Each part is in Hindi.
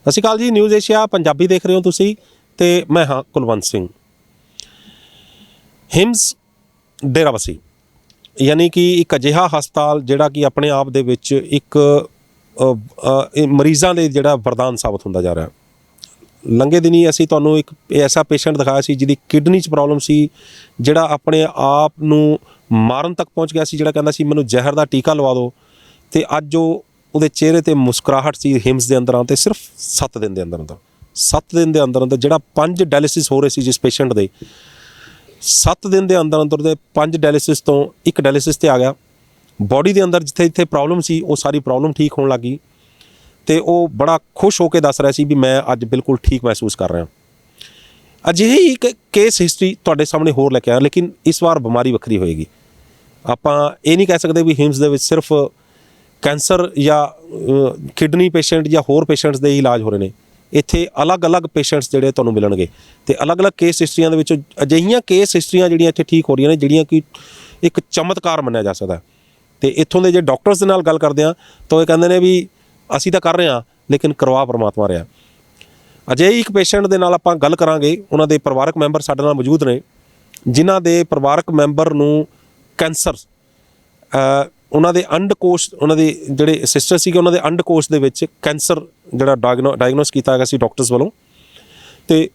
ਸਤਿ ਸ਼੍ਰੀ ਅਕਾਲ ਜੀ। ਨਿਊਜ਼ ਏਸ਼ੀਆ ਪੰਜਾਬੀ ਦੇਖ ਰਹੇ ਹੋ ਤੁਸੀਂ ਤੇ ਮੈਂ ਹਾਂ ਕੁਲਵੰਤ ਸਿੰਘ। ਹਿਮਸ ਡੇਰਾਬੱਸੀ ਯਾਨੀ ਕਿ ਇੱਕ ਅਜਿਹਾ ਹਸਪਤਾਲ ਜਿਹੜਾ ਕਿ ਆਪਣੇ ਆਪ ਦੇ ਵਿੱਚ ਇੱਕ ਮਰੀਜ਼ਾਂ ਦੇ ਜਿਹੜਾ ਵਰਦਾਨ ਸਾਬਤ ਹੁੰਦਾ ਜਾ ਰਿਹਾ। ਲੰਘੇ ਦਿਨੀ ਅਸੀਂ ਤੁਹਾਨੂੰ ਇੱਕ ਐਸਾ ਪੇਸ਼ੈਂਟ ਦਿਖਾਇਆ ਸੀ ਜਿਹਦੀ ਕਿਡਨੀ 'ਚ ਪ੍ਰੋਬਲਮ ਸੀ, ਜਿਹੜਾ ਆਪਣੇ ਆਪ ਨੂੰ ਮਾਰਨ ਤੱਕ ਪਹੁੰਚ ਗਿਆ ਸੀ, ਜਿਹੜਾ ਕਹਿੰਦਾ ਸੀ ਮੈਨੂੰ ਜ਼ਹਿਰ ਦਾ ਟੀਕਾ ਲਵਾ ਦਿਓ। ਅਤੇ ਅੱਜ ਉਹਦੇ ਚਿਹਰੇ 'ਤੇ ਮੁਸਕਰਾਹਟ ਸੀ ਹਿਮਸ ਦੇ ਅੰਦਰ ਆਉਣ 'ਤੇ ਸਿਰਫ 7 ਦਿਨ ਦੇ ਅੰਦਰ ਜਿਹੜਾ 5 ਡਾਇਲਿਸਿਸ ਹੋ ਰਹੇ ਸੀ ਜਿਸ ਪੇਸ਼ੈਂਟ ਦੇ 7 ਦਿਨ ਦੇ ਅੰਦਰ ਦੇ 5 ਡਾਇਲਿਸਿਸ ਤੋਂ 1 ਡਾਇਲਿਸਿਸ 'ਤੇ ਆ ਗਿਆ। ਬੋਡੀ ਦੇ ਅੰਦਰ ਜਿੱਥੇ ਪ੍ਰੋਬਲਮ ਸੀ ਉਹ ਸਾਰੀ ਪ੍ਰੋਬਲਮ ਠੀਕ ਹੋਣ ਲੱਗੀ ਅਤੇ ਉਹ ਬੜਾ ਖੁਸ਼ ਹੋ ਕੇ ਦੱਸ ਰਿਹਾ ਸੀ ਵੀ ਮੈਂ ਅੱਜ ਬਿਲਕੁਲ ਠੀਕ ਮਹਿਸੂਸ ਕਰ ਰਿਹਾ। ਅਜਿਹੀ ਇੱਕ ਕੇਸ ਹਿਸਟਰੀ ਤੁਹਾਡੇ ਸਾਹਮਣੇ ਹੋਰ ਲੈ ਕੇ ਆਇਆ, ਲੇਕਿਨ ਇਸ ਵਾਰ ਬਿਮਾਰੀ ਵੱਖਰੀ ਹੋਏਗੀ। ਆਪਾਂ ਇਹ ਨਹੀਂ ਕਹਿ ਸਕਦੇ ਵੀ ਹਿਮਸ ਦੇ ਵਿੱਚ ਸਿਰਫ ਕੈਂਸਰ ਜਾਂ ਕਿਡਨੀ ਪੇਸ਼ੈਂਟ ਜਾਂ ਹੋਰ ਪੇਸ਼ੈਂਟਸ ਦੇ ਇਲਾਜ ਹੋ ਰਹੇ ਨੇ। ਇੱਥੇ ਅਲੱਗ-ਅਲੱਗ ਪੇਸ਼ੈਂਟਸ ਜਿਹੜੇ ਤੁਹਾਨੂੰ ਮਿਲਣਗੇ ਅਤੇ ਅਲੱਗ-ਅਲੱਗ ਕੇਸ ਹਿਸਟਰੀਆਂ ਦੇ ਵਿੱਚ ਅਜਿਹੀਆਂ ਕੇਸ ਹਿਸਟਰੀਆਂ ਜਿਹੜੀਆਂ ਇੱਥੇ ਠੀਕ ਹੋ ਰਹੀਆਂ ਨੇ, ਜਿਹੜੀਆਂ ਕਿ ਇੱਕ ਚਮਤਕਾਰ ਮੰਨਿਆ ਜਾ ਸਕਦਾ। ਅਤੇ ਇੱਥੋਂ ਦੇ ਜੇ ਡਾਕਟਰਸ ਦੇ ਨਾਲ ਗੱਲ ਕਰਦੇ ਹਾਂ ਤਾਂ ਇਹ ਕਹਿੰਦੇ ਨੇ ਵੀ ਅਸੀਂ ਤਾਂ ਕਰ ਰਹੇ ਹਾਂ ਲੇਕਿਨ ਕਰਵਾ ਪਰਮਾਤਮਾ ਰਿਹਾ। ਅਜਿਹੇ ਇੱਕ ਪੇਸ਼ੈਂਟ ਦੇ ਨਾਲ ਆਪਾਂ ਗੱਲ ਕਰਾਂਗੇ। ਉਹਨਾਂ ਦੇ ਪਰਿਵਾਰਕ ਮੈਂਬਰ ਸਾਡੇ ਨਾਲ ਮੌਜੂਦ ਨੇ, ਜਿਨ੍ਹਾਂ ਦੇ ਪਰਿਵਾਰਕ ਮੈਂਬਰ ਨੂੰ ਕੈਂਸਰ ਉਹਨਾਂ ਦੇ ਅੰਡਕੋਸ਼, ਉਹਨਾਂ ਦੇ ਜਿਹੜੇ ਸਿਸਟਰ ਸੀਗੇ ਉਹਨਾਂ ਦੇ ਅੰਡਕੋਸ਼ ਦੇ ਵਿੱਚ ਕੈਂਸਰ ਜਿਹੜਾ ਡਾਇਗਨੋਸ ਕੀਤਾ ਗਿਆ ਸੀ ਡਾਕਟਰਸ ਵੱਲੋਂ, ਅਤੇ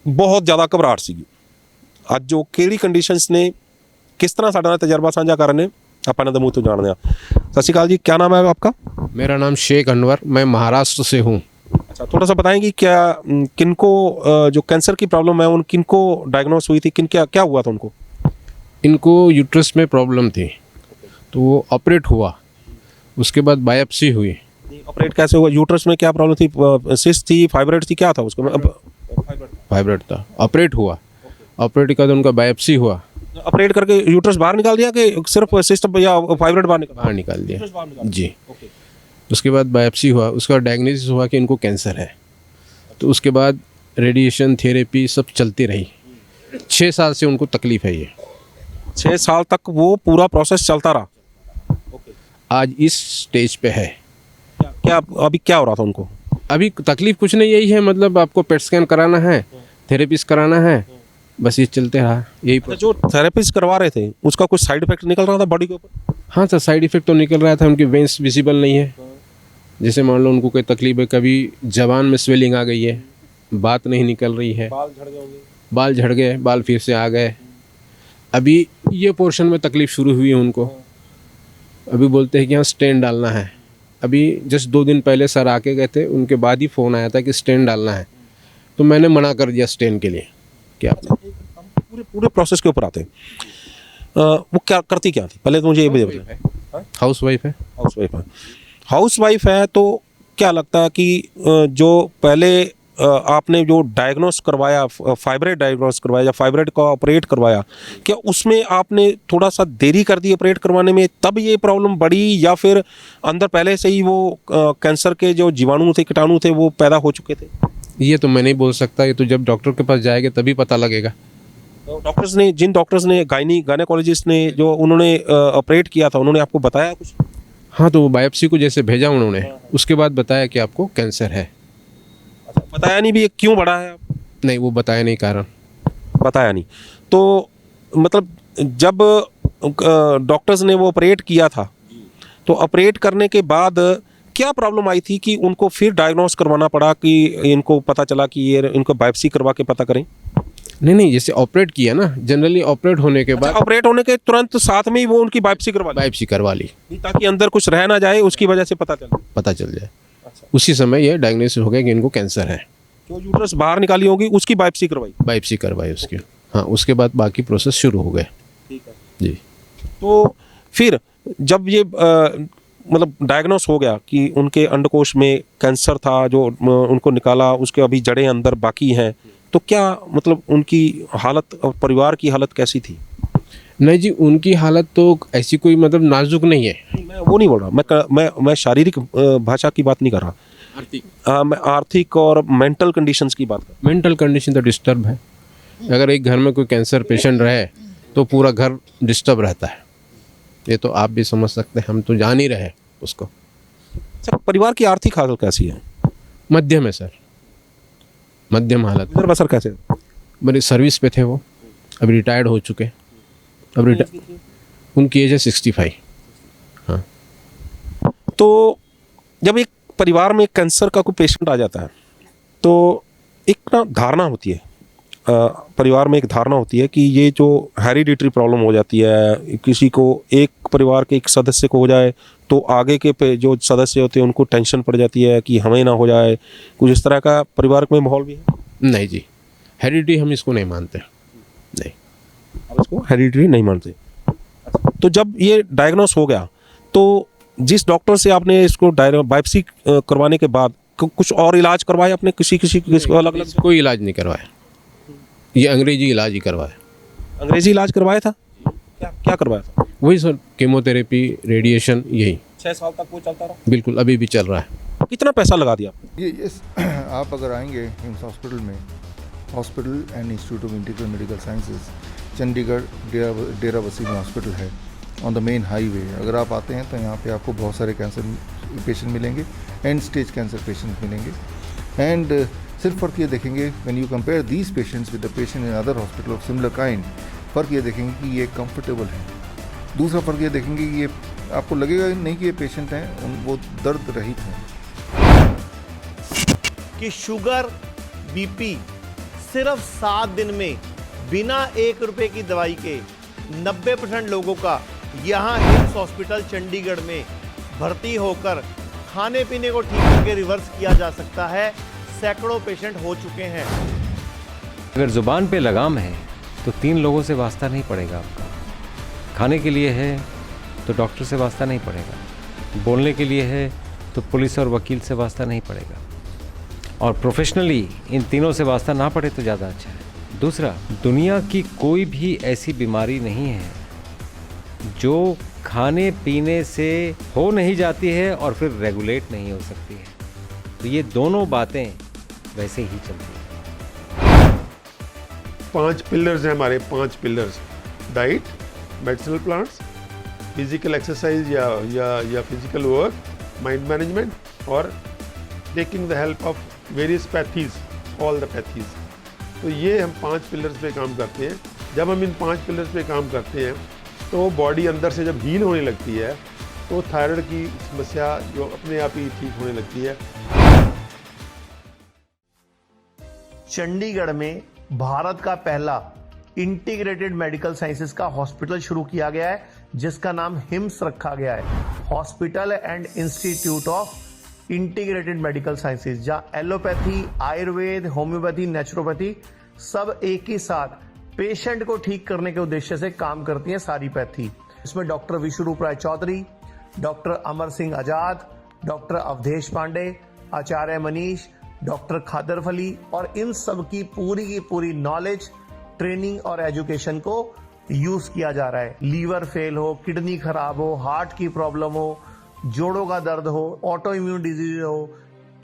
ਬਹੁਤ ਜ਼ਿਆਦਾ ਘਬਰਾਹਟ ਸੀਗੀ। ਅੱਜ ਉਹ ਕਿਹੜੀ ਕੰਡੀਸ਼ਨਸ ਨੇ, ਕਿਸ ਤਰ੍ਹਾਂ ਸਾਡੇ ਨਾਲ ਤਜਰਬਾ ਸਾਂਝਾ ਕਰ ਰਹੇ ਨੇ, ਆਪਾਂ ਇਹਨਾਂ ਦੇ ਮੂੰਹ ਤੋਂ ਜਾਣਦੇ ਹਾਂ। सत श्रीकाल जी, क्या नाम है आपका? मेरा नाम शेख अनवर, मैं महाराष्ट्र से हूँ। अच्छा, थोड़ा सा बताएंगे क्या किनको जो कैंसर की प्रॉब्लम है उन किनको डायग्नोस हुई थी, क्या हुआ था उनको? इनको यूट्रस में प्रॉब्लम थी तो वो ऑपरेट हुआ, उसके बाद बायोप्सी हुई। ऑपरेट कैसे हुआ? यूट्रस में क्या प्रॉब्लम थी? सिस्ट थी, फाइब्रोइड थी, क्या था उसको? फाइब्रोइड था, ऑपरेट हुआ। ऑपरेट के बाद उनका बायोप्सी हुआ। ऑपरेट करके यूट्रस बाहर निकाल दिया कि सिर्फ सिस्ट या फाइब्रोइड बाहर निकाल दिया जी। उसके बाद बायोप्सी हुआ, उसका डायग्नोसिस हुआ कि इनको कैंसर है। तो उसके बाद रेडिएशन थेरेपी सब चलती रही। 6 साल से उनको तकलीफ़ है ये। 6 साल तक वो पूरा प्रोसेस चलता रहा। आज इस स्टेज पे है। क्या अभी क्या हो रहा था उनको? अभी तकलीफ़ कुछ नहीं, यही है मतलब आपको पेट स्कैन कराना है, थेरेपीज कराना है, बस ये चलते रहा यही। जो थेरेपीज करवा रहे थे उसका कुछ साइड इफेक्ट निकल रहा था बॉडी के ऊपर? हाँ सर, साइड इफेक्ट तो निकल रहा था। उनकी वेंस विजिबल नहीं है। जैसे मान लो उनको कोई तकलीफ है, कभी जबान में स्वेलिंग आ गई है, बात नहीं निकल रही है, बाल झड़ गए, बाल फिर से आ गए। अभी ये पोर्शन में तकलीफ़ शुरू हुई है उनको। अभी बोलते हैं कि यहाँ स्टेन डालना है। अभी जस्ट 2 दिन पहले सर आके गए थे, उनके बाद ही फ़ोन आया था कि स्टेन डालना है, तो मैंने मना कर दिया स्टेन के लिए। क्या पूरे प्रोसेस के ऊपर आते हैं। वो क्या करती क्या थी पहले तो मुझे ये बताइए। हाउस वाइफ है। हाउस वाइफ है तो क्या लगता है कि जो पहले आपने जो डायग्नोस करवाया, फाइब्रोइड डायग्नोस करवाया या फाइब्रोइड का ऑपरेट करवाया, क्या उसमें आपने थोड़ा सा देरी कर दी ऑपरेट करवाने में, तब ये प्रॉब्लम बढ़ी, या फिर अंदर पहले से ही वो कैंसर के जो जीवाणु थे, कीटाणु थे, वो पैदा हो चुके थे? ये तो मैं नहीं बोल सकता, ये तो जब डॉक्टर के पास जाएंगे तभी पता लगेगा। डॉक्टर्स ने, जिन डॉक्टर्स ने गायनेकोलॉजिस्ट ने जो उन्होंने ऑपरेट किया था, उन्होंने आपको बताया कुछ? हाँ, तो वो बायोप्सी को जैसे भेजा उन्होंने, उसके बाद बताया कि आपको कैंसर है। अच्छा, बताया नहीं भी ये क्यों बढ़ा है? नहीं, वो बताया नहीं, कारण बताया नहीं। तो मतलब जब डॉक्टर्स ने वो ऑपरेट किया था तो ऑपरेट करने के बाद क्या प्रॉब्लम आई थी कि उनको फिर डायग्नोस करवाना पड़ा, कि इनको पता चला कि ये इनको बायोप्सी करवा के पता करें? नहीं, जैसे ऑपरेट किया ना, जनरली ऑपरेट होने के बाद, ऑपरेट होने के तुरंत साथ में ही वो उनकी बायोप्सी करवा ली, ताकि अंदर कुछ रह ना जाए, उसकी वजह से पता चल जाए। अच्छा। उसी समय ये डायग्नोसिस हो गया कि इनको कैंसर है। जो यूट्रस बाहर निकाली होगी उसकी बायोप्सी करवाई उसकी। हाँ, उसके बाद बाकी प्रोसेस शुरू हो गए। ठीक है जी। तो फिर जब ये मतलब डायग्नोस हो गया कि उनके अंडकोश में कैंसर था, जो उनको निकाला, उसके अभी जड़ें अंदर बाकी हैं, तो क्या मतलब उनकी हालत और परिवार की हालत कैसी थी? नहीं जी, उनकी हालत तो ऐसी कोई मतलब नाजुक नहीं है। मैं वो नहीं बोल रहा, मैं शारीरिक भाषा की बात नहीं कर रहा। मैं आर्थिक और मेंटल कंडीशंस की बात कर रहा हूँ। मेंटल कंडीशन तो डिस्टर्ब है। अगर एक घर में कोई कैंसर पेशेंट रहे तो पूरा घर डिस्टर्ब रहता है। ये तो आप भी समझ सकते हैं, हम तो जान ही रहे उसको। अच्छा, परिवार की आर्थिक हालत कैसी है? मध्यम है सर, मध्यम हालत। गुजर बसर कैसे? मेरे सर्विस पे थे वो, अब रिटायर्ड हो चुके। अब उनकी एज है 65। हाँ। तो जब एक परिवार में कैंसर का कोई पेशेंट आ जाता है तो एक ना धारणा होती है, परिवार में एक धारणा होती है कि ये जो हेरिडिटरी प्रॉब्लम हो जाती है, किसी को एक परिवार के एक सदस्य को हो जाए तो आगे के पे जो सदस्य होते हैं उनको टेंशन पड़ जाती है कि हमें ना हो जाए। कुछ इस तरह का परिवार में माहौल भी है? नहीं जी, हेरिडिटी हम इसको नहीं मानते। नहीं, आप इसको हेरिडिटरी नहीं मानते। तो जब ये डायग्नोस हो गया तो जिस डॉक्टर से आपने इसको बायोप्सी करवाने के बाद कुछ और इलाज करवाया आपने? किसी को अलग अलग कोई इलाज नहीं करवाया, ये अंग्रेजी इलाज ही करवाया। अंग्रेजी इलाज करवाया था? क्या करवाया था? वही सर, केमोथेरेपी, रेडिएशन, यही 6 साल तक वो चलता रहा? बिल्कुल, अभी भी चल रहा है। कितना पैसा लगा दिया? ये आप अगर आएंगे हिम्स हॉस्पिटल में, hospital and institute of integral medical sciences, Chandigarh Derabassi में हॉस्पिटल है, ऑन द मेन हाईवे। अगर आप आते हैं तो यहाँ पे आपको बहुत सारे कैंसर पेशेंट मिलेंगे, एंड स्टेज कैंसर पेशेंट मिलेंगे। एंड सिर्फ फ़र्क ये देखेंगे, when you compare these patients with the patient in other hospital of similar kind, फ़र्क ये देखेंगे कि ये कंफर्टेबल है। दूसरा फ़र्क ये देखेंगे कि ये आपको लगेगा नहीं कि ये पेशेंट हैं, वो दर्द रहित हैं। कि शुगर, बीपी सिर्फ 7 दिन में बिना 1 रुपए की दवाई के 90% लोगों का यहाँ हिम्स हॉस्पिटल चंडीगढ़ में भर्ती होकर खाने पीने को ठीक करके रिवर्स किया जा सकता है। सैकड़ों पेशेंट हो चुके हैं। अगर ज़ुबान पे लगाम है तो 3 लोगों से वास्ता नहीं पड़ेगा आपका। खाने के लिए है तो डॉक्टर से वास्ता नहीं पड़ेगा, बोलने के लिए है तो पुलिस और वकील से वास्ता नहीं पड़ेगा, और प्रोफेशनली इन तीनों से वास्ता ना पड़े तो ज़्यादा अच्छा है। दूसरा, दुनिया की कोई भी ऐसी बीमारी नहीं है जो खाने पीने से हो नहीं जाती है और फिर रेगुलेट नहीं हो सकती है। तो ये दोनों बातें वैसे ही चलती हैं। 5 पिलर्स हैं हमारे, 5 pillars: diet, medicinal plants, physical exercise या फिजिकल वर्क, माइंड मैनेजमेंट, और taking the help of various pathies, all the pathies. तो ये हम 5 पिलर्स पे काम करते हैं। जब हम इन 5 पिलर्स पे काम करते हैं तो बॉडी अंदर से जब हील होने लगती है तो थायराइड की समस्या जो अपने आप ही ठीक होने लगती है। चंडीगढ़ में भारत का पहला इंटीग्रेटेड मेडिकल साइंसेज का हॉस्पिटल शुरू किया गया है, जिसका नाम हिम्स रखा गया है, hospital and institute of integrated medical sciences, जहां एलोपैथी, आयुर्वेद, होम्योपैथी, नेचुरोपैथी सब एक ही साथ पेशेंट को ठीक करने के उद्देश्य से काम करती है सारी पैथी। इसमें डॉक्टर विश्वरूप राय चौधरी, डॉक्टर अमर सिंह आजाद, डॉक्टर अवधेश पांडे, आचार्य मनीष, डॉक्टर खादर फली, और इन सब की पूरी नॉलेज, ट्रेनिंग और एजुकेशन को यूज किया जा रहा है। लीवर फेल हो, किडनी खराब हो, हार्ट की प्रॉब्लम हो, जोड़ों का दर्द हो, ऑटो इम्यून डिजीज हो,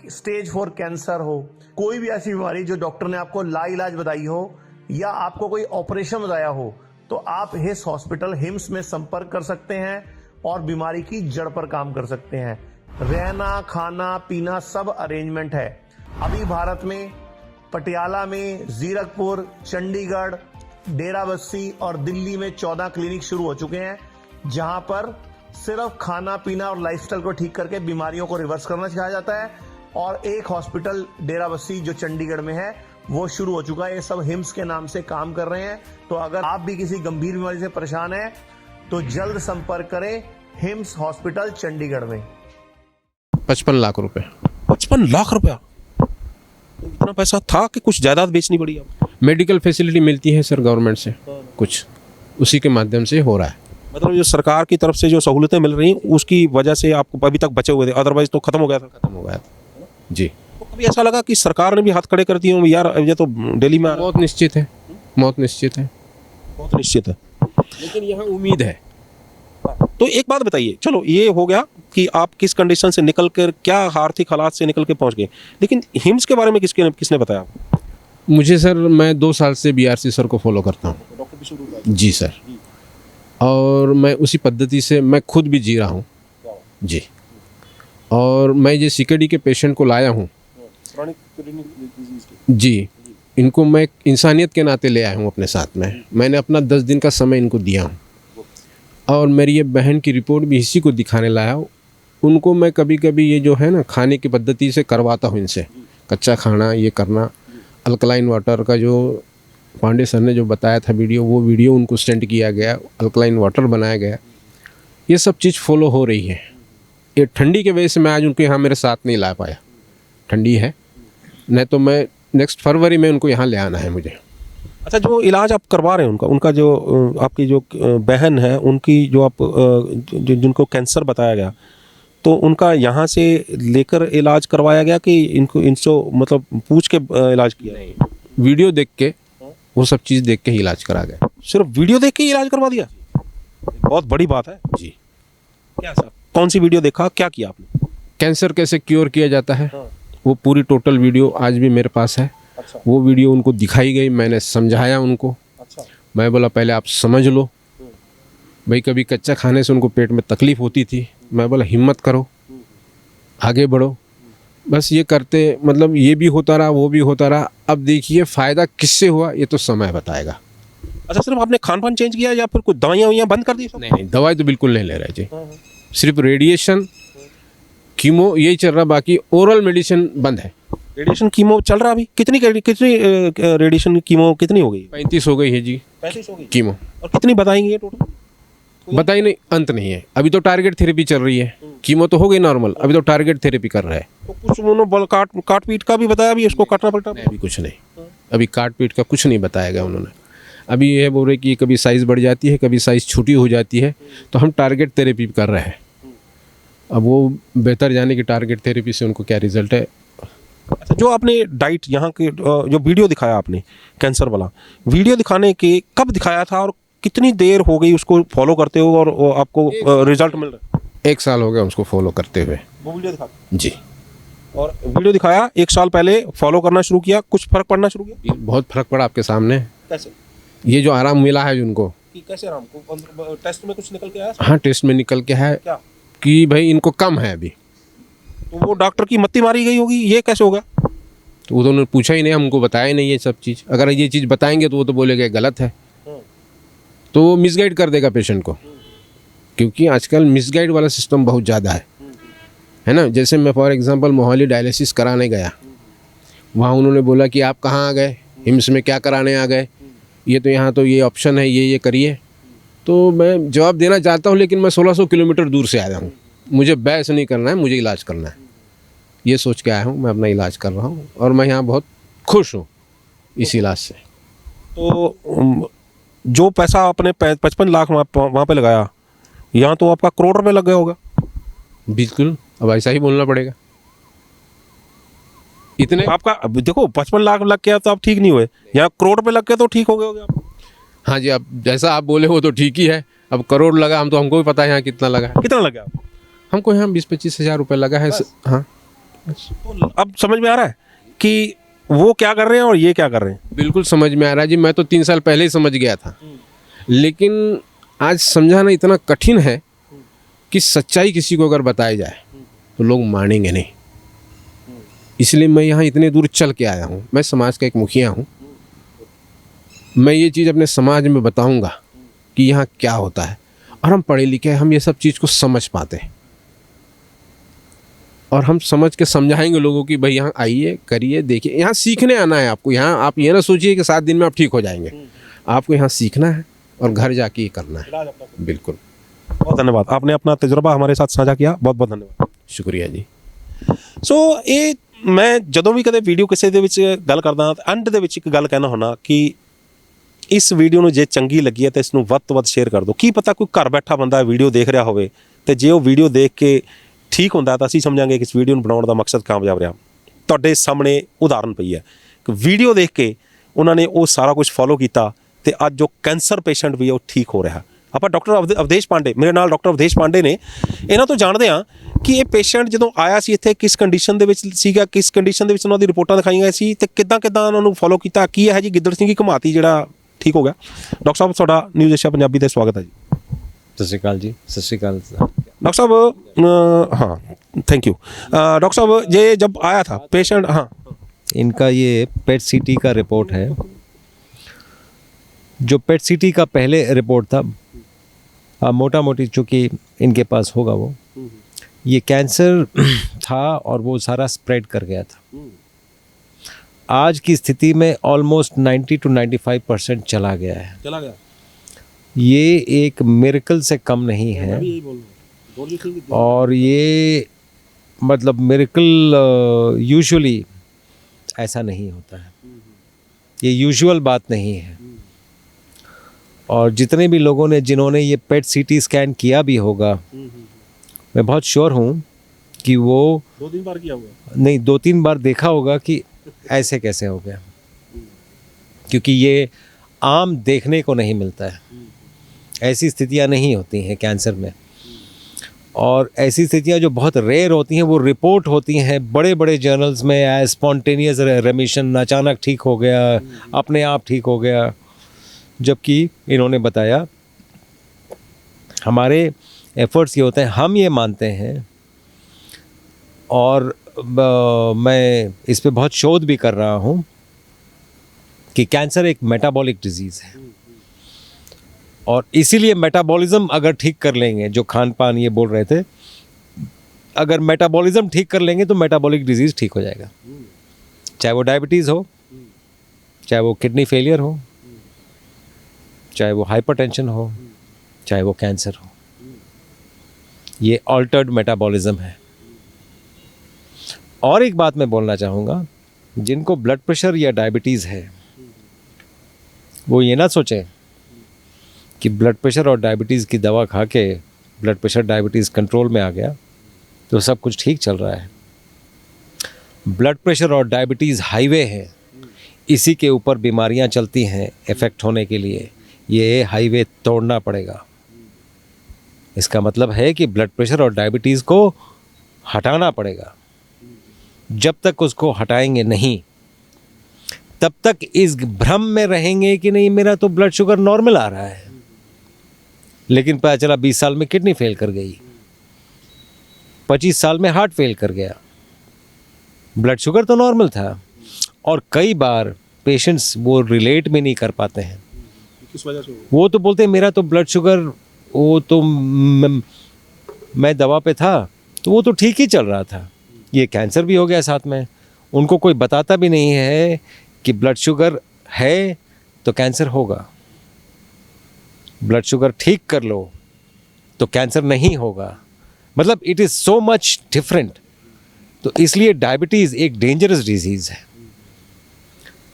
स्टेज 4 कैंसर हो, कोई भी ऐसी बीमारी जो डॉक्टर ने आपको लाइलाज बताई हो या आपको कोई ऑपरेशन बताया हो, तो आप हिम्स हॉस्पिटल हिम्स में संपर्क कर सकते हैं और बीमारी की जड़ पर काम कर सकते हैं। रहना, खाना, पीना सब अरेंजमेंट है। अभी भारत में पटियाला में, जीरकपुर, चंडीगढ़, डेराबस्सी और दिल्ली में 14 क्लिनिक शुरू हो चुके हैं, जहां पर सिर्फ खाना पीना और लाइफस्टाइल को ठीक करके बीमारियों को रिवर्स करना सिखाया जाता है। और एक हॉस्पिटल डेराबस्सी जो चंडीगढ़ में है वो शुरू हो चुका है। ये सब हिम्स के नाम से काम कर रहे हैं। तो अगर आप भी किसी गंभीर बीमारी से परेशान हैं तो जल्द संपर्क करें हिम्स हॉस्पिटल चंडीगढ़ में। 55 लाख रुपए। 55 लाख रुपया? इतना पैसा था कि कुछ जायदाद बेचनी पड़ी? अब मेडिकल फैसिलिटी मिलती है सर गवर्नमेंट से, कुछ उसी के माध्यम से हो रहा है। मतलब जो सरकार की तरफ से जो सहूलतें मिल रही उसकी वजह से आपको अभी तक बचे हुए थे, अदरवाइज तो खत्म हो गया था। खत्म हो गया था जी। तो कभी ऐसा लगा कि सरकार ने भी हाथ खड़े कर दिए हों, यार ये तो दिल्ली में मौत निश्चित है, मौत निश्चित है, बहुत निश्चित है, लेकिन यहाँ उम्मीद है। तो एक बात बताइए, चलो ये हो गया कि आप किस कंडीशन से निकल कर, क्या आर्थिक हालात से निकल के पहुंच गए, लेकिन हिम्स के बारे में किसने बताया? मुझे सर, मैं 2 साल से बीआरसी सर को फॉलो करता हूँ जी सर, और मैं उसी पद्धति से मैं खुद भी जी रहा हूँ जी। और मैं ये सीकेडी के पेशेंट को लाया हूँ जी, इनको मैं एक इंसानियत के नाते ले आया हूँ अपने साथ में। मैंने अपना 10 दिन का समय इनको दिया हूँ और मेरी ये बहन की रिपोर्ट भी इसी को दिखाने लाया हूँ। उनको मैं कभी कभी ये जो है ना खाने की पद्धति से करवाता हूँ इनसे, कच्चा खाना ये करना, अल्कलाइन वाटर का जो पांडे सर ने जो बताया था वीडियो, वो वीडियो उनको सेंड किया गया, अल्कलाइन वाटर बनाया गया। ये सब चीज़ फॉलो हो रही है। ये ठंडी की वजह से मैं आज उनको यहाँ मेरे साथ नहीं ला पाया, ठंडी है, नहीं तो मैं नेक्स्ट फरवरी में उनको यहाँ ले आना है मुझे। अच्छा, जो इलाज आप करवा रहे हैं उनका जो आपकी जो बहन है उनकी जो आप जिनको कैंसर बताया गया, तो उनका यहाँ से लेकर इलाज करवाया गया कि इनको मतलब पूछ के इलाज किया? नहीं, वीडियो देख के, वो सब चीज़ देख के ही इलाज करा गया। सिर्फ वीडियो देख के ही इलाज करवा दिया? बहुत बड़ी बात है जी। क्या सर, कौन सी वीडियो देखा, क्या किया आपने? कैंसर कैसे क्योर किया जाता है, हाँ। वो पूरी टोटल वीडियो आज भी मेरे पास है। अच्छा। वो वीडियो उनको दिखाई गई, मैंने समझाया उनको। अच्छा। मैं बोला पहले आप समझ लो भाई, कभी कच्चा खाने से उनको पेट में तकलीफ़ होती थी। मैं बोला हिम्मत करो, आगे बढ़ो। बस ये करते, मतलब ये भी होता रहा, वो भी होता रहा। अब देखिए फ़ायदा किससे हुआ ये तो समय बताएगा। अच्छा, सिर्फ आपने खान पान चेंज किया या फिर कुछ दवाइयाँ बंद कर दी? नहीं, दवाई तो बिल्कुल नहीं ले रहे जी, सिर्फ रेडिएशन कीमो यही चल रहा, बाकी ओरल मेडिसिन बंद है। रेडिएशन कीमो चल रहा अभी? कितनी रेडिएशन कीमो कितनी हो गई? 35 हो गई है जी 35 हो गई। कीमो। और कितनी बताएंगे ये टोटल? बताई नहीं, अंत नहीं है। अभी तो टारगेट थेरेपी चल रही है, कीमो तो हो गई नॉर्मल, अभी तो टारगेट थेरेपी कर रहा है। तो कुछ उन्होंने काट पीट का भी बताया, अभी इसको काटना पड़ता? नहीं, अभी कुछ नहीं, अभी काट पीट का कुछ नहीं बताया गया उन्होंने। अभी ये बोल रहे कि कभी साइज़ बढ़ जाती है, कभी साइज़ छोटी हो जाती है, तो हम टारगेट थेरेपी कर रहे हैं। अब वो बेहतर जाने की टारगेट थेरेपी से उनको क्या रिजल्ट है। अच्छा, जो आपने डाइट यहाँ के जो वीडियो दिखाया आपने कैंसर वाला, वीडियो दिखाने के कब दिखाया था और कितनी देर हो गई उसको फॉलो करते हो और आपको रिजल्ट मिल रहा है? 1 साल हो गया उसको फॉलो करते हुए। वो वीडियो दिखा जी, और वीडियो दिखाया 1 साल पहले फॉलो करना शुरू किया, कुछ फर्क पड़ना शुरू किया? बहुत फर्क पड़ा आपके सामने। कैसे? ये जो आराम मिला है उनको, कि कैसे आराम को टेस्ट में कुछ निकल के आया? हाँ, टेस्ट में निकल के है क्या? कि भाई इनको कम है अभी। तो वो डॉक्टर की मत्ती मारी गई होगी, ये कैसे होगा? तो उन्होंने पूछा ही नहीं, हमको बताया ही नहीं ये सब चीज़। अगर ये चीज़ बताएंगे तो वो तो बोलेंगे गलत है, तो वो मिसगाइड कर देगा पेशेंट को, क्योंकि आजकल मिसगाइड वाला सिस्टम बहुत ज़्यादा है ना। जैसे मैं फॉर एग्जांपल मोहाली डायलिसिस कराने गया, वहाँ उन्होंने बोला कि आप कहाँ आ गए, हिम्स में क्या कराने आ गए, ये तो यहाँ तो ये ऑप्शन है, ये करिए। तो मैं जवाब देना चाहता हूँ, लेकिन मैं 1600 किलोमीटर दूर से आया हूँ, मुझे बहस नहीं करना है, मुझे इलाज करना है, ये सोच के आया हूँ। मैं अपना इलाज कर रहा हूँ और मैं यहाँ बहुत खुश हूँ इस इलाज से। तो जो पैसा आपने 55 लाख वहाँ पे लगाया, यहाँ तो आपका करोड़ रुपए लग गया होगा? बिल्कुल, अब ऐसा ही बोलना पड़ेगा। इतने आपका अब देखो 55 लाख लग गया तो आप ठीक नहीं हुए, यहाँ करोड़ रुपए लग गए तो ठीक हो गए होगे आप? हाँ जी, अब जैसा आप बोले वो तो ठीक ही है। अब करोड़ लगा, हमको भी पता है यहाँ कितना लगा है। कितना लग गया? हमको यहाँ 20-25 हज़ार रुपये लगा है। हाँ, तो अब समझ में आ रहा है कि वो क्या कर रहे हैं और ये क्या कर रहे हैं? बिल्कुल समझ में आ रहा है जी। मैं तो 3 साल पहले ही समझ गया था, लेकिन आज समझाना इतना कठिन है कि सच्चाई किसी को अगर बताई जाए तो लोग मानेंगे नहीं। इसलिए मैं यहाँ इतने दूर चल के आया हूँ। मैं समाज का एक मुखिया हूँ, मैं ये चीज़ अपने समाज में बताऊँगा कि यहाँ क्या होता है, और हम पढ़े लिखे हैं, हम ये सब चीज़ को समझ पाते हैं, और हम समझ के समझाएंगे लोगों की भाई यहाँ आइए, करिए, देखिए। यहाँ सीखने आना है आपको। यहाँ आप ये ना सोचिए कि 7 दिन में आप ठीक हो जाएंगे, आपको यहाँ सीखना है और घर जाके ये करना है। बिल्कुल। बहुत धन्यवाद, आपने अपना तजुर्बा हमारे साथ साझा किया, बहुत बहुत धन्यवाद। शुक्रिया जी। ਸੋ ਇਹ ਮੈਂ ਜਦੋਂ ਵੀ ਕਦੇ ਵੀਡੀਓ ਕਿਸੇ ਦੇ ਵਿੱਚ ਗੱਲ ਕਰਦਾ ਤਾਂ ਐਂਡ ਦੇ ਵਿੱਚ ਇੱਕ ਗੱਲ ਕਹਿਣਾ ਹੁੰਦਾ ਕਿ ਇਸ ਵੀਡੀਓ ਨੂੰ ਜੇ ਚੰਗੀ ਲੱਗੀ ਹੈ ਤਾਂ ਇਸ ਨੂੰ ਵੱਧ ਤੋਂ ਵੱਧ ਸ਼ੇਅਰ ਕਰ ਦਿਓ। ਕੀ ਪਤਾ ਕੋਈ ਘਰ ਬੈਠਾ ਬੰਦਾ ਵੀਡੀਓ ਦੇਖ ਰਿਹਾ ਹੋਵੇ ਤੇ ਜੇ ਉਹ ਵੀਡੀਓ ਦੇਖ ਕੇ ਠੀਕ ਹੁੰਦਾ ਤਾਂ ਅਸੀਂ ਸਮਝਾਂਗੇ ਕਿ ਇਸ ਵੀਡੀਓ ਨੂੰ ਬਣਾਉਣ ਦਾ ਮਕਸਦ ਕਾਮਯਾਬ ਰਿਹਾ। ਤੁਹਾਡੇ ਸਾਹਮਣੇ ਉਦਾਹਰਨ ਪਈ ਹੈ ਕਿ ਵੀਡੀਓ ਦੇਖ ਕੇ ਉਹਨਾਂ ਨੇ ਉਹ ਸਾਰਾ ਕੁਝ ਫੋਲੋ ਕੀਤਾ ਤੇ ਅੱਜ ਜੋ ਕੈਂਸਰ ਪੇਸ਼ੈਂਟ ਵੀ ਉਹ ਠੀਕ ਹੋ ਰਿਹਾ। ਆਪਾਂ ਡਾਕਟਰ ਅਵਧੇਸ਼ ਪਾਂਡੇ, ਮੇਰੇ ਨਾਲ ਡਾਕਟਰ ਅਵਧੇਸ਼ ਪਾਂਡੇ ਨੇ, ਇਹਨਾਂ ਤੋਂ ਜਾਣਦੇ ਹਾਂ ਕਿ ਇਹ ਪੇਸ਼ੈਂਟ ਜਦੋਂ ਆਇਆ ਸੀ ਇੱਥੇ ਕਿਸ ਕੰਡੀਸ਼ਨ ਦੇ ਵਿੱਚ ਸੀਗਾ, ਕਿਸ ਕੰਡੀਸ਼ਨ ਦੇ ਵਿੱਚ ਉਹਨਾਂ ਦੀ ਰਿਪੋਰਟਾਂ ਦਿਖਾਈਆਂ ਗਈਆਂ ਸੀ ਤੇ ਕਿੱਦਾਂ ਉਹਨਾਂ ਨੂੰ ਫੋਲੋ ਕੀਤਾ, ਕੀ ਹੈ ਜੀ ਗਿੱਦੜ ਸਿੰਘ ਦੀ ਘੁਮਾਤੀ ਜਿਹੜਾ ਠੀਕ ਹੋ ਗਿਆ। ਡਾਕਟਰ ਸਾਹਿਬ ਤੁਹਾਡਾ ਨਿਊਜ਼ ਏਸ਼ੀਆ ਪੰਜਾਬੀ ਤੇ ਸਵਾਗਤ ਹੈ ਜੀ। सत श्रीकाल जी। सत श्रीकाल। डॉक्टर साहब हाँ थैंक यू। डॉक्टर साहब ये जब आया था पेशेंट, हाँ इनका ये पेट सीटी का रिपोर्ट है। जो पेट सीटी का पहले रिपोर्ट था, मोटा मोटी चूँकि इनके पास होगा वो, ये कैंसर था और वो सारा स्प्रेड कर गया था। आज की स्थिति में ऑलमोस्ट 90 to 95% चला गया है। चला गया। ये एक मिरेकल से कम नहीं है। यही बोल रहा हूँ। और ये मतलब मिरेकल यूजुअली ऐसा नहीं होता है, ये यूजुअल बात नहीं है। और जितने भी लोगों ने जिन्होंने ये पेट सीटी स्कैन किया भी होगा, मैं बहुत श्योर हूँ कि वो 2-3 बार किया हुआ नहीं 2-3 बार देखा होगा कि ऐसे कैसे हो गया, क्योंकि ये आम देखने को नहीं मिलता है। ऐसी स्थितियाँ नहीं होती हैं कैंसर में, और ऐसी स्थितियाँ जो बहुत रेयर होती हैं वो रिपोर्ट होती हैं बड़े बड़े जर्नल्स में एज स्पॉन्टेनियस रेमिशन, अचानक ठीक हो गया, अपने आप ठीक हो गया। जबकि इन्होंने बताया हमारे एफर्ट्स ये होते हैं, हम ये मानते हैं, और मैं इस पे बहुत शोध भी कर रहा हूँ कि कैंसर एक मेटाबॉलिक डिजीज़ है, और इसीलिए मेटाबॉलिज्म अगर ठीक कर लेंगे, जो खान पान ये बोल रहे थे, अगर मेटाबॉलिज्म ठीक कर लेंगे तो मेटाबॉलिक डिजीज़ ठीक हो जाएगा। चाहे वो डायबिटीज़ हो, चाहे वो किडनी फेलियर हो, चाहे वो हाइपरटेंशन हो, चाहे वो कैंसर हो, ये ऑल्टर्ड मेटाबॉलिज्म है। और एक बात मैं बोलना चाहूँगा, जिनको ब्लड प्रेशर या डायबिटीज़ है वो ये ना सोचें कि ब्लड प्रेशर और डायबिटीज़ की दवा खा के ब्लड प्रेशर डायबिटीज़ कंट्रोल में आ गया तो सब कुछ ठीक चल रहा है। ब्लड प्रेशर और डायबिटीज़ हाईवे है, इसी के ऊपर बीमारियां चलती हैं इफ़ेक्ट होने के लिए। ये हाईवे तोड़ना पड़ेगा। इसका मतलब है कि ब्लड प्रेशर और डायबिटीज़ को हटाना पड़ेगा। जब तक उसको हटाएंगे नहीं, तब तक इस भ्रम में रहेंगे कि नहीं मेरा तो ब्लड शुगर नॉर्मल आ रहा है, लेकिन पता चला 20 साल में किडनी फेल कर गई, 25 साल में हार्ट फेल कर गया। ब्लड शुगर तो नॉर्मल था। और कई बार पेशेंट्स वो रिलेट भी नहीं कर पाते हैं। किस वजह से? वो तो बोलते हैं मेरा तो ब्लड शुगर, वो तो मैं दवा पे था तो वो तो ठीक ही चल रहा था, ये कैंसर भी हो गया साथ में। उनको कोई बताता भी नहीं है कि ब्लड शुगर है तो कैंसर होगा, ब्लड शुगर ठीक कर लो तो कैंसर नहीं होगा। मतलब it is so much different. तो इसलिए डायबिटीज़ एक डेंजरस डिजीज़ है।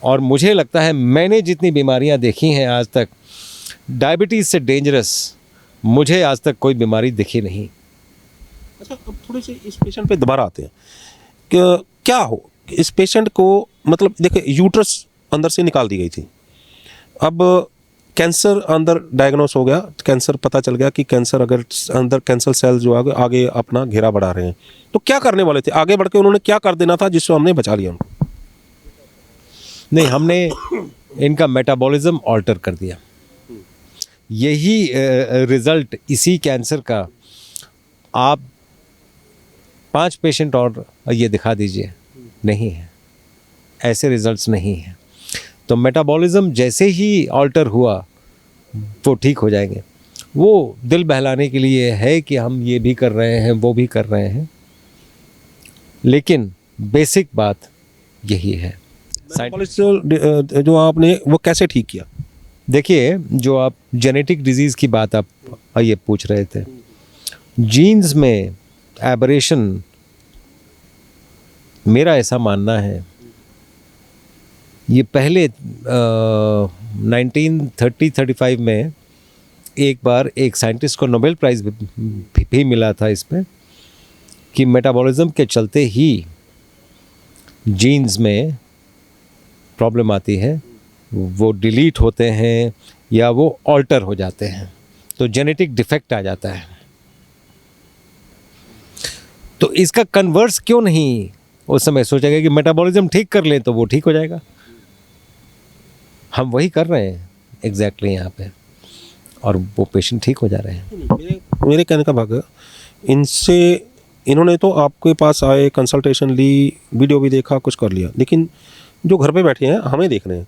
और मुझे लगता है मैंने जितनी बीमारियां देखी हैं आज तक, डायबिटीज़ से डेंजरस मुझे आज तक कोई बीमारी दिखी नहीं। अच्छा, अब थोड़े से इस पेशेंट पे दोबारा आते हैं कि क्या हो इस पेशेंट को, मतलब देखिए यूट्रस अंदर से निकाल दी गई थी, अब कैंसर अंदर डायग्नोस हो गया, कैंसर पता चल गया कि कैंसर अगर अंदर कैंसर सेल जो आगे अपना घेरा बढ़ा रहे हैं, तो क्या करने वाले थे? आगे बढ़ के उन्होंने क्या कर देना था जिससे हमने बचा लिया उनको? नहीं, हमने इनका मेटाबॉलिज्म ऑल्टर कर दिया। यही रिज़ल्ट इसी कैंसर का आप 5 पेशेंट और ये दिखा दीजिए, नहीं है, ऐसे रिजल्ट्स नहीं हैं। तो मेटाबॉलिज्म जैसे ही ऑल्टर हुआ वो ठीक हो जाएंगे। वो दिल बहलाने के लिए है कि हम ये भी कर रहे हैं, वो भी कर रहे हैं, लेकिन बेसिक बात यही है। मेटाबॉलिज्म जो आपने वो कैसे ठीक किया? देखिए, जो आप जेनेटिक डिजीज़ की बात आप ये पूछ रहे थे, जीन्स में एबरेशन, मेरा ऐसा मानना है, ये पहले 1930-35 में एक बार एक साइंटिस्ट को नोबेल प्राइज़ भी मिला था इसमें, कि मेटाबॉलिज्म के चलते ही जीन्स में प्रॉब्लम आती है, वो डिलीट होते हैं या वो ऑल्टर हो जाते हैं, तो जेनेटिक डिफेक्ट आ जाता है। तो इसका कन्वर्स क्यों नहीं उस समय सोचा गया कि मेटाबॉलिज्म ठीक कर लें तो वो ठीक हो जाएगा। हम वही कर रहे हैं एग्जैक्टली यहाँ पे, और वो पेशेंट ठीक हो जा रहे हैं। मेरे कहने का भाग, इनसे इन्होंने तो आपके पास आए, कंसल्टेशन ली, वीडियो भी देखा, कुछ कर लिया, लेकिन जो घर पे बैठे हैं हमें देख रहे हैं,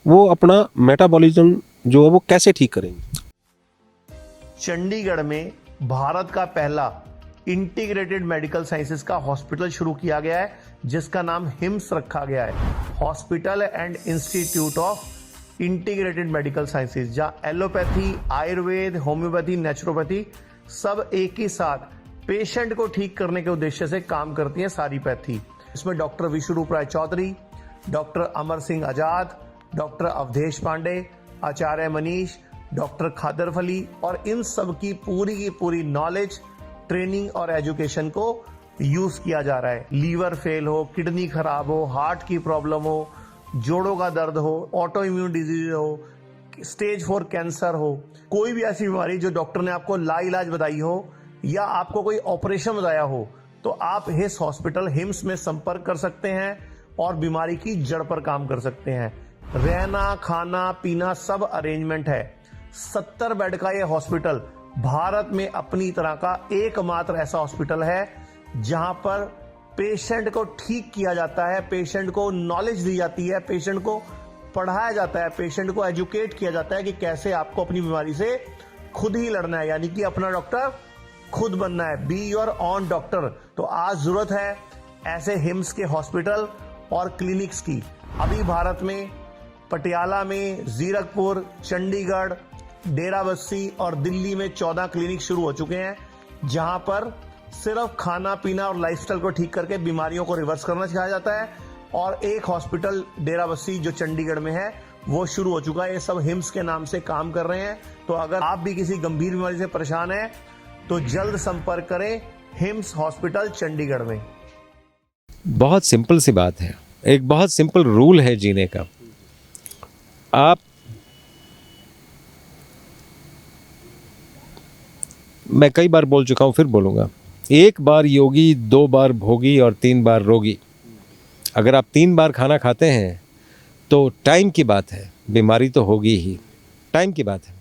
वो अपना मेटाबॉलिज्म जो है वो कैसे ठीक करेंगे। चंडीगढ़ में भारत का पहला इंटीग्रेटेड मेडिकल साइंसेज का हॉस्पिटल शुरू किया गया है, जिसका नाम हिम्स रखा गया है, hospital and institute of integrated medical sciences, जहां एलोपैथी, आयुर्वेद, होम्योपैथी, नेचुरोपैथी सब एक ही साथ पेशेंट को ठीक करने के उद्देश्य से काम करती है सारी पैथी। इसमें डॉक्टर विश्वरूप राय चौधरी, डॉक्टर अमर सिंह आजाद, डॉक्टर अवधेश पांडे, आचार्य मनीष, डॉक्टर खादर फली और इन सब की पूरी नॉलेज, ट्रेनिंग और एजुकेशन को यूज किया जा रहा है। लीवर फेल हो, किडनी खराब हो, हार्ट की प्रॉब्लम हो, जोड़ों का दर्द हो, ऑटो इम्यून डिजीज हो, स्टेज 4 कैंसर हो, कोई भी ऐसी बीमारी जो डॉक्टर ने आपको लाइलाज बताई हो या आपको कोई ऑपरेशन बताया हो, तो आप हिस हॉस्पिटल हिम्स में संपर्क कर सकते हैं और बीमारी की जड़ पर काम कर सकते हैं। रहना, खाना, पीना सब अरेंजमेंट है। 70 बेड का यह हॉस्पिटल भारत में अपनी तरह का एकमात्र ऐसा हॉस्पिटल है जहां पर पेशेंट को ठीक किया जाता है, पेशेंट को नॉलेज दी जाती है, पेशेंट को पढ़ाया जाता है, पेशेंट को एजुकेट किया जाता है कि कैसे आपको अपनी बीमारी से खुद ही लड़ना है, यानी कि अपना डॉक्टर खुद बनना है। Be your on doctor. तो आज जरूरत है ऐसे हिम्स के हॉस्पिटल और क्लिनिक्स की। अभी भारत में पटियाला में, जीरकपुर, चंडीगढ़, डेराबस्सी और दिल्ली में 14 क्लिनिक शुरू हो चुके हैं, जहां पर सिर्फ खाना पीना और लाइफस्टाइल को ठीक करके बीमारियों को रिवर्स करना सिखाया जाता है। और एक हॉस्पिटल डेराबस्सी जो चंडीगढ़ में है वो शुरू हो चुका है। ये सब हिम्स के नाम से काम कर रहे हैं। तो अगर आप भी किसी गंभीर बीमारी से परेशान हैं तो जल्द संपर्क करें हिम्स हॉस्पिटल चंडीगढ़ में। बहुत सिंपल सी बात है, एक बहुत सिंपल रूल है जीने का। मैं कई बार बोल चुका हूं, फिर बोलूंगा, 1 बार योगी, 2 बार भोगी और 3 बार रोगी। अगर आप 3 बार खाना खाते हैं तो टाइम की बात है, बीमारी तो होगी ही, टाइम की बात है।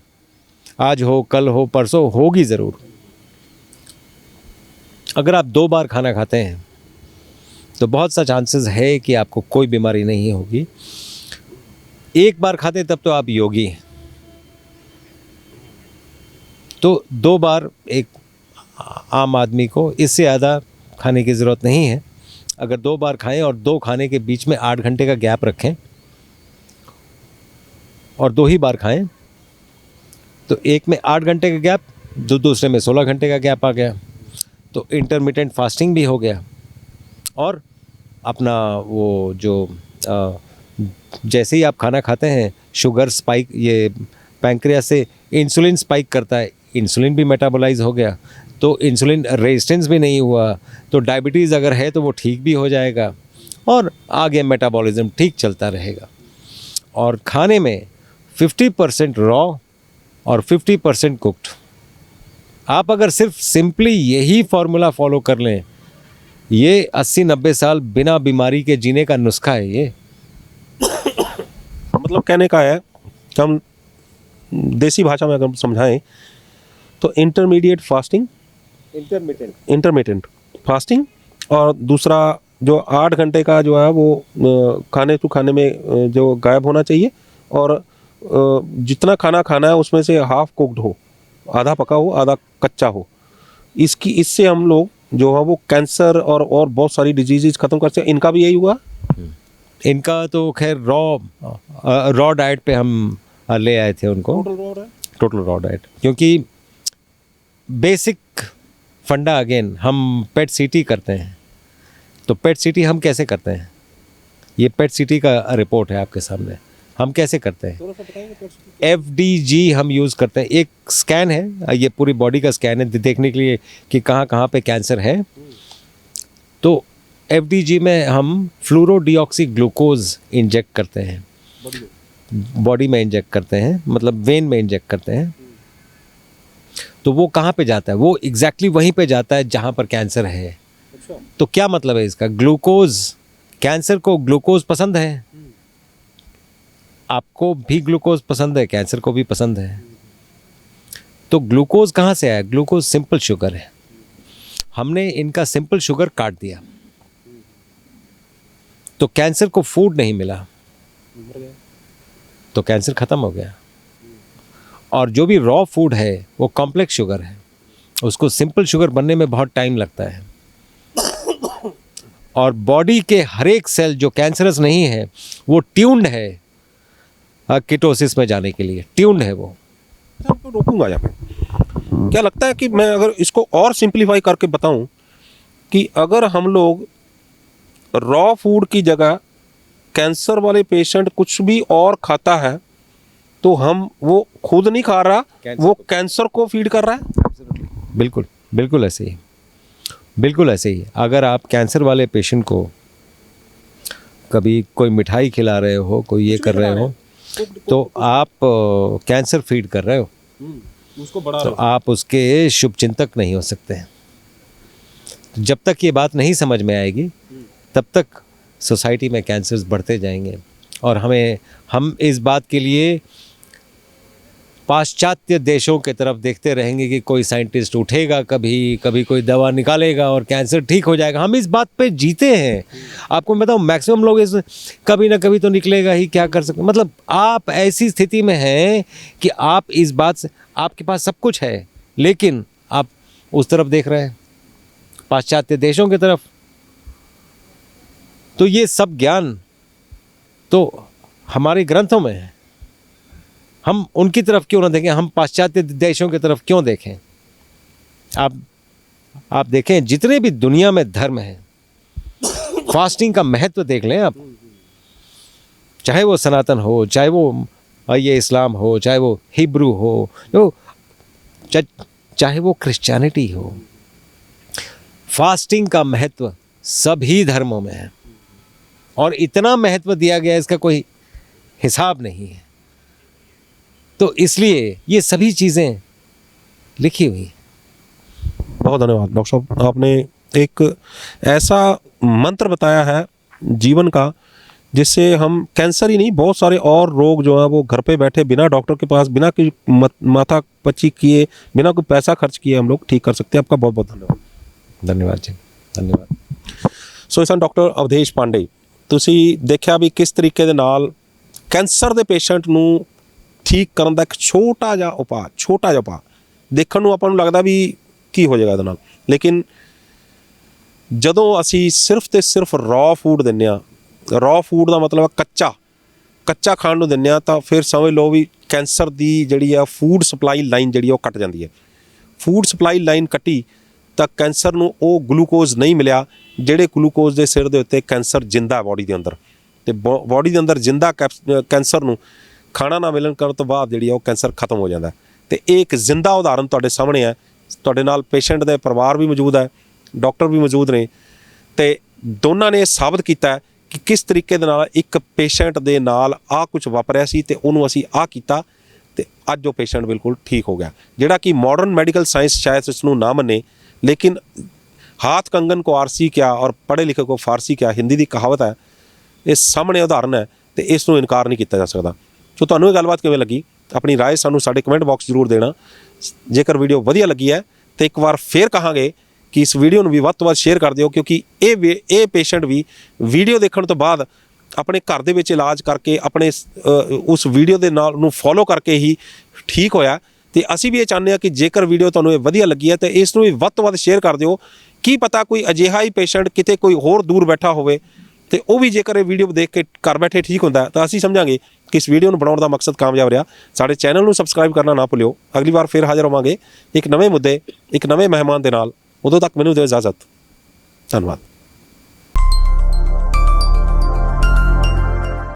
आज हो, कल हो, परसों होगी ज़रूर। अगर आप 2 बार खाना खाते हैं तो बहुत सा चांसेस है कि आपको कोई बीमारी नहीं होगी। 1 बार खाते तब तो आप योगी हैं। तो 2 बार एक आम आदमी को इससे ज़्यादा खाने की ज़रूरत नहीं है। अगर 2 बार खाएं और 2 खाने के बीच में 8 घंटे का गैप रखें और 2 ही बार खाएं तो एक में 8 घंटे का गैप, दूसरे में 16 घंटे का गैप आ गया। तो इंटरमिटेंट फास्टिंग भी हो गया। और अपना वो जो जैसे ही आप खाना खाते हैं शुगर स्पाइक, ये पैंक्रियास से इंसुलिन स्पाइक करता है, इंसुलिन भी मेटाबोलाइज हो गया, तो इंसुलिन रेजिस्टेंस भी नहीं हुआ, तो डायबिटीज़ अगर है तो वो ठीक भी हो जाएगा और आगे मेटाबॉलिज्म ठीक चलता रहेगा। और खाने में 50% रॉ और 50% कुक्ड। आप अगर सिर्फ सिंपली यही फॉर्मूला फॉलो कर लें, ये 80-90 साल बिना बीमारी के जीने का नुस्खा है ये। मतलब कहने का है कि हम देसी भाषा में अगर समझाएं तो इंटरमिटेंट फास्टिंग, और दूसरा जो 8 घंटे का जो है वो खाने में जो गायब होना चाहिए, और जितना खाना है उसमें से हाफ कुक्ड हो, आधा पका हो आधा कच्चा हो। इससे हम लोग जो है वो कैंसर और बहुत सारी डिजीजेज खत्म कर सकते हैं। इनका भी यही हुआ। इनका तो खैर रॉ डाइट पे हम ले आए थे उनको, टोटल रॉ डाइट, क्योंकि बेसिक फंडा अगेन हम पेट सीटी करते हैं। तो पेट सीटी हम कैसे करते हैं, ये पेट सीटी का रिपोर्ट है आपके सामने। हम कैसे करते हैं, FDG हम यूज़ करते हैं। एक स्कैन है, ये पूरी बॉडी का स्कैन है देखने के लिए कि कहाँ कहाँ पे कैंसर है। तो FDG में हम फ्लोरोडिऑक्सी ग्लूकोज इंजेक्ट करते हैं, बॉडी में इंजेक्ट करते हैं, मतलब वेन में इंजेक्ट करते हैं। तो वो कहाँ पे जाता है, वो एग्जैक्टली वहीं पे जाता है जहाँ पर कैंसर है। तो क्या मतलब है इसका, ग्लूकोज, कैंसर को ग्लूकोज पसंद है, आपको भी ग्लूकोज पसंद है, कैंसर को भी पसंद है। तो ग्लूकोज कहाँ से आया, ग्लूकोज सिंपल शुगर है। हमने इनका सिंपल शुगर काट दिया, तो कैंसर को फूड नहीं मिला, तो कैंसर खत्म हो गया। और जो भी रॉ फूड है वो कॉम्प्लेक्स शुगर है, उसको सिंपल शुगर बनने में बहुत टाइम लगता है। और बॉडी के हर एक सेल जो कैंसरस नहीं है वो ट्यून्ड है कीटोसिस में जाने के लिए, ट्यून्ड है वो। आपको रोकूंगा यहाँ पे। क्या लगता है कि मैं अगर इसको और सिंप्लीफाई करके बताऊं कि अगर हम लोग रॉ फूड की जगह कैंसर वाले पेशेंट कुछ भी और खाता है तो हम वो खुद नहीं खा रहा, वो कैंसर को फीड कर रहा है। बिल्कुल बिल्कुल ऐसे ही, बिल्कुल ऐसे ही। अगर आप कैंसर वाले पेशेंट को कभी कोई मिठाई खिला रहे हो, कोई ये कर रहे हो, तो आप कैंसर फीड कर रहे हो, उसको बढ़ा तो आप उसके शुभ चिंतक नहीं हो सकते हैं। तो जब तक ये बात नहीं समझ में आएगी तब तक सोसाइटी में कैंसर्स बढ़ते जाएंगे। और हम इस बात के लिए पाश्चात्य देशों के तरफ देखते रहेंगे कि कोई साइंटिस्ट उठेगा, कभी कोई दवा निकालेगा और कैंसर ठीक हो जाएगा। हम इस बात पे जीते हैं। आपको मैं बताऊं, मैक्सिमम लोग इस कभी ना कभी तो निकलेगा ही, क्या कर सकते। मतलब आप ऐसी स्थिति में हैं कि आप इस बात से, आपके पास सब कुछ है लेकिन आप उस तरफ देख रहे हैं, पाश्चात्य देशों की तरफ। तो ये सब ज्ञान तो हमारे ग्रंथों में है, हम उनकी तरफ क्यों ना देखें, हम पाश्चात्य देशों की तरफ क्यों देखें। आप देखें जितने भी दुनिया में धर्म हैं, फास्टिंग का महत्व देख लें आप, चाहे वो सनातन हो, चाहे वो ये इस्लाम हो, चाहे वो हिब्रू हो, चाहे वो क्रिश्चियनिटी हो, फास्टिंग का महत्व सभी धर्मों में है और इतना महत्व दिया गया है, इसका कोई हिसाब नहीं है। तो इसलिए ये सभी चीज़ें लिखी हुई। बहुत धन्यवाद डॉक्टर साहब, आपने एक ऐसा मंत्र बताया है जीवन का जिससे हम कैंसर ही नहीं, बहुत सारे और रोग जो हैं वो घर पे बैठे बिना डॉक्टर के पास, बिना कोई माथा पच्ची किए, बिना कोई पैसा खर्च किए हम लोग ठीक कर सकते हैं। आपका बहुत बहुत धन्यवाद। धन्यवाद जी, धन्यवाद। ਸੋ ਇਸਨ ਡਾਕਟਰ ਅਵਧੇਸ਼ ਪਾਂਡੇ, ਤੁਸੀਂ ਦੇਖਿਆ ਵੀ ਕਿਸ ਤਰੀਕੇ ਦੇ ਨਾਲ ਕੈਂਸਰ ਦੇ ਪੇਸ਼ੈਂਟ ਨੂੰ ਠੀਕ ਕਰਨ ਦਾ ਇੱਕ ਛੋਟਾ ਜਿਹਾ ਉਪਾਅ ਦੇਖਣ ਨੂੰ ਆਪਾਂ ਨੂੰ ਲੱਗਦਾ ਵੀ ਕੀ ਹੋ ਜਾਏਗਾ ਇਹਦੇ ਨਾਲ, ਲੇਕਿਨ ਜਦੋਂ ਅਸੀਂ ਸਿਰਫ ਤੇ ਸਿਰਫ ਰॉ ਫੂਡ ਦਿੰਦੇ ਆ, ਰॉ ਫੂਡ ਦਾ ਮਤਲਬ ਕੱਚਾ ਖਾਣ ਨੂੰ ਦਿੰਦੇ ਆ, ਤਾਂ ਫਿਰ ਸਮਝ ਲਓ ਵੀ ਕੈਂਸਰ ਦੀ ਜਿਹੜੀ ਆ ਫੂਡ ਸਪਲਾਈ ਲਾਈਨ ਜਿਹੜੀ ਉਹ ਕੱਟ ਜਾਂਦੀ ਹੈ। ਫੂਡ ਸਪਲਾਈ ਲਾਈਨ ਕੱਟੀ ਤਾਂ ਕੈਂਸਰ ਨੂੰ ਉਹ ਗਲੂਕੋਜ਼ ਨਹੀਂ ਮਿਲਿਆ ਜਿਹੜੇ ਗਲੂਕੋਜ਼ ਦੇ ਸਿਰ ਦੇ ਉੱਤੇ ਕੈਂਸਰ ਜਿੰਦਾ ਬੋਡੀ ਦੇ ਅੰਦਰ, ਤੇ ਬੋਡੀ ਦੇ ਅੰਦਰ ਜਿੰਦਾ ਕੈਂਸਰ ਨੂੰ ਖਾਣਾ ਨਾ ਮਿਲਣ ਕਰਨ ਤੋਂ ਬਾਅਦ ਜਿਹੜੀ ਉਹ ਕੈਂਸਰ ਖਤਮ ਹੋ ਜਾਂਦਾ। ਤੇ ਇਹ ਇੱਕ ਜ਼ਿੰਦਾ ਉਦਾਹਰਨ ਤੁਹਾਡੇ ਸਾਹਮਣੇ ਹੈ, ਤੁਹਾਡੇ ਨਾਲ ਪੇਸ਼ੈਂਟ ਦੇ ਪਰਿਵਾਰ ਵੀ ਮੌਜੂਦ ਹੈ, ਡਾਕਟਰ ਵੀ ਮੌਜੂਦ ਨੇ, ਤੇ ਦੋਨਾਂ ਨੇ ਸਾਬਤ ਕੀਤਾ ਕਿ ਕਿਸ ਤਰੀਕੇ ਦੇ ਨਾਲ ਇੱਕ ਪੇਸ਼ੈਂਟ ਦੇ ਨਾਲ ਆਹ ਕੁਝ ਵਾਪਰਿਆ ਸੀ ਤੇ ਉਹਨੂੰ ਅਸੀਂ ਆਹ ਕੀਤਾ ਤੇ ਅੱਜ ਉਹ ਪੇਸ਼ੈਂਟ ਬਿਲਕੁਲ ਠੀਕ ਹੋ ਗਿਆ। ਜਿਹੜਾ ਕਿ ਮਾਡਰਨ ਮੈਡੀਕਲ ਸਾਇੰਸ ਸ਼ਾयद ਇਸ ਨੂੰ ਨਾ ਮੰਨੇ, लेकिन हाथ कंगन को आरसी क्या और पढ़े लिखे को फारसी क्या, हिंदी की कहावत है, इस सामने उदाहरण है तो इसनों इनकार नहीं किया जा सकता। सो तुहानूं ये गलबात किवें लगी, अपनी राय सानूं साडे कमेंट बॉक्स जरूर देना। जेकर वीडियो वधिया लगी है तो एक बार फिर कहांगे कि इस वीडियो नूं भी वध तों वध शेयर कर दिओ, क्योंकि ये पेशेंट भी वीडियो देखने तो बाद अपने घर दे विच इलाज करके अपने उस वीडियो दे नाल नूं फॉलो करके ही ठीक होया। तो असी भी ये चाहते हैं कि जेकर वीडियो तुहानूं वधिया लगी है तो इसनूं भी वध तों वध शेयर कर दिओ। की पता कोई अजिहा ही पेशेंट किते कोई होर दूर बैठा होवे तो वह भी जेकर ये वीडियो देख के घर बैठे ठीक होंदा तो असी समझांगे कि इस वीडियो नूं बनाउण दा मकसद कामयाब रहा। साडे चैनल नूं सबसक्राइब करना ना भुल्लिओ। अगली बार फिर हाज़र होवांगे एक नवे मुद्दे, एक नवे मेहमान दे नाल। उदों तक मैनूं दिओ इजाज़त। धन्नवाद।